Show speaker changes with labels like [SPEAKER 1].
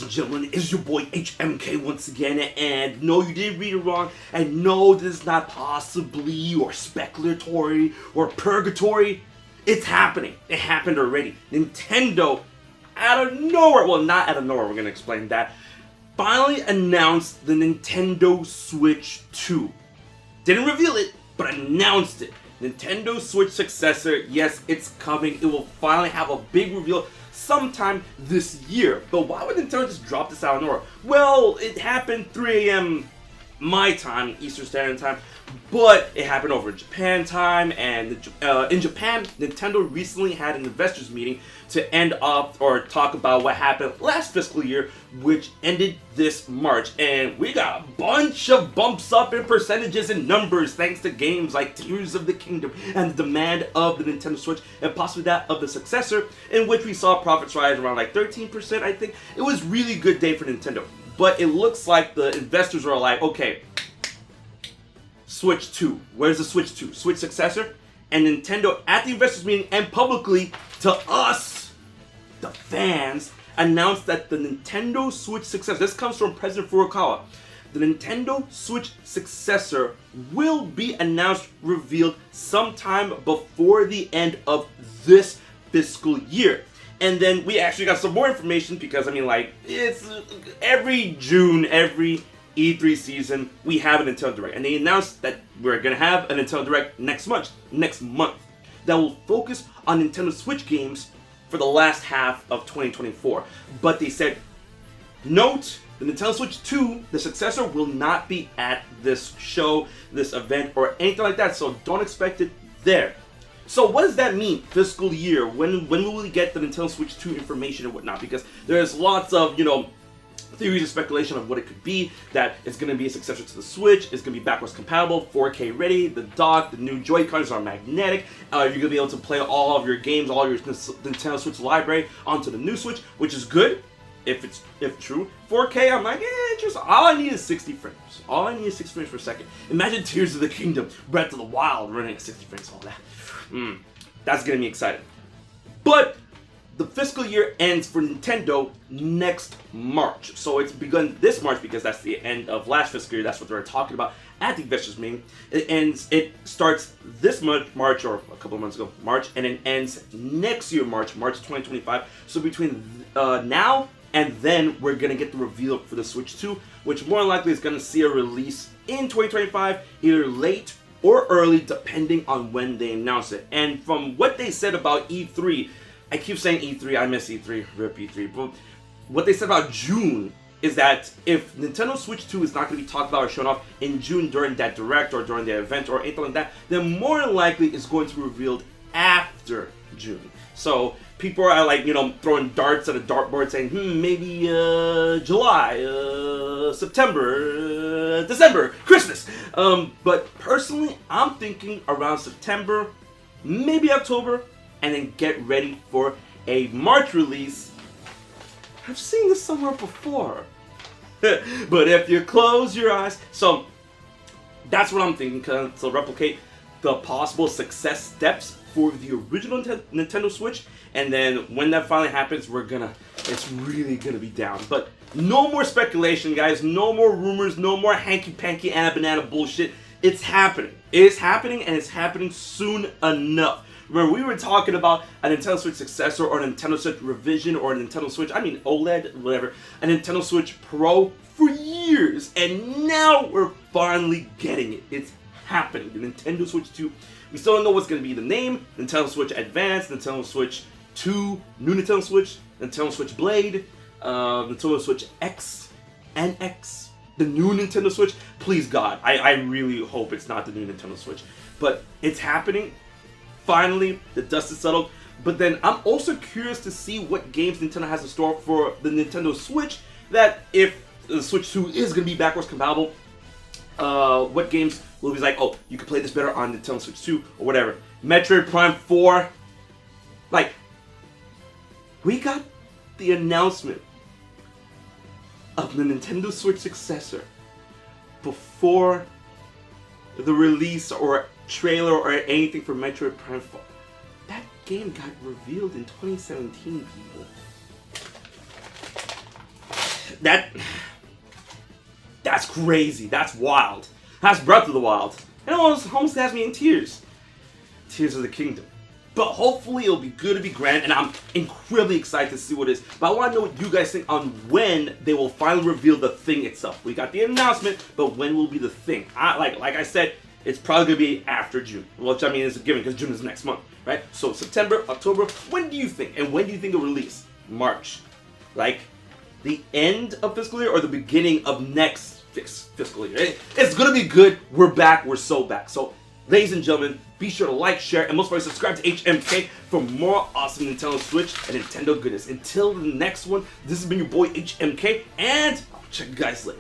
[SPEAKER 1] and gentlemen, it's your boy HMK once again, and no, you didn't read it wrong, and no, this is not possibly or speculatory or purgatory. It's happening. It happened already. Nintendo, out of nowhere, well, not out of nowhere, we're going to explain that, finally announced the Nintendo Switch 2. Didn't reveal it, but announced it. Nintendo Switch Successor, yes, it's coming. It will finally have a big reveal sometime this year. But why would Nintendo just drop this out of nowhere? Well, it happened 3 a.m. my time, Eastern Standard Time, but it happened over in Japan time, and in Japan, Nintendo recently had an investors meeting to end off or talk about what happened last fiscal year, which ended this March, and we got a bunch of bumps up in percentages and numbers thanks to games like Tears of the Kingdom and the demand of the Nintendo Switch, and possibly that of the Successor, in which we saw profits rise around like 13%, I think. It was a really good day for Nintendo. But it looks like the investors are like, okay, Switch 2. Where's the Switch 2? Switch Successor? And Nintendo, at the investors meeting and publicly to us, the fans, announced that the Nintendo Switch Successor, this comes from President Furukawa, the Nintendo Switch Successor will be announced, revealed sometime before the end of this fiscal year. And then we actually got some more information because, I mean, like, it's every June, every E3 season, we have a Nintendo Direct. And they announced that we're going to have a Nintendo Direct next month, that will focus on Nintendo Switch games for the last half of 2024. But they said, note, the Nintendo Switch 2, the Successor, will not be at this show, this event, or anything like that. So don't expect it there. So what does that mean, fiscal year? When will we get the Nintendo Switch 2 information and whatnot? Because there's lots of, theories and speculation of what it could be, that it's going to be a successor to the Switch, it's going to be backwards compatible, 4K ready, the dock, the new Joy-Cons are magnetic, you're going to be able to play all of your games, all your Nintendo Switch library onto the new Switch, which is good, if true. 4K, I'm like, just all I need is 60 frames. All I need is 60 frames per second. Imagine Tears of the Kingdom, Breath of the Wild running at 60 frames, all that. That's getting me excited. But the fiscal year ends for Nintendo next March. So it's begun this March because that's the end of last fiscal year. That's what they're talking about at the investors meeting. It starts this month, March, or a couple of months ago, March, and it ends next year, March 2025. So between now and then, we're going to get the reveal for the Switch 2, which more likely is going to see a release in 2025, either late or early, depending on when they announce it. And from what they said about E3, I keep saying E3, I miss E3, rip E3, but what they said about June is that if Nintendo Switch 2 is not going to be talked about or shown off in June during that Direct or during the event or anything like that, then more likely it's going to be revealed after June. So people are like, throwing darts at a dartboard saying, maybe July, September, December, Christmas. But personally, I'm thinking around September, maybe October, and then get ready for a March release. I've seen this somewhere before. But if you close your eyes, so that's what I'm thinking, to replicate the possible success steps for the original Nintendo Switch, and then when that finally happens, it's really gonna be down. But no more speculation, guys, no more rumors, no more hanky-panky and banana bullshit. It's happening. It's happening, and it's happening soon enough. Remember, we were talking about a Nintendo Switch Successor or a Nintendo Switch Revision or a Nintendo Switch, OLED, whatever, a Nintendo Switch Pro for years, and now we're finally getting it. It's happening. The Nintendo Switch 2, we still don't know what's going to be the name, Nintendo Switch Advance, Nintendo Switch 2, new Nintendo Switch, Nintendo Switch Blade, Nintendo Switch X and X, the new Nintendo Switch. Please God, I really hope it's not the new Nintendo Switch, but it's happening. Finally, the dust is settled. But then I'm also curious to see what games Nintendo has in store for the Nintendo Switch, that if the Switch 2 is going to be backwards compatible, what games will be like, oh, you can play this better on Nintendo Switch 2 or whatever. Metroid Prime 4. Like, we got the announcement of the Nintendo Switch Successor before the release or trailer or anything for Metroid Prime 4. That game got revealed in 2017, people. that's crazy. That's wild. That's Breath of the Wild. And it almost has me in tears. Tears of the Kingdom. But hopefully it'll be good, it'll be grand, and I'm incredibly excited to see what it is. But I want to know what you guys think on when they will finally reveal the thing itself. We got the announcement, but when will be the thing? Like I said, it's probably going to be after June. Which I mean is a given because June is next month, right? So September, October, when do you think? And when do you think it'll release? March. Like the end of fiscal year or the beginning of next fiscal year? It's going to be good. We're back. We're so back. So ladies and gentlemen, be sure to like, share, and most importantly, subscribe to HMK for more awesome Nintendo Switch and Nintendo goodness. Until the next one, this has been your boy HMK, and I'll check you guys later.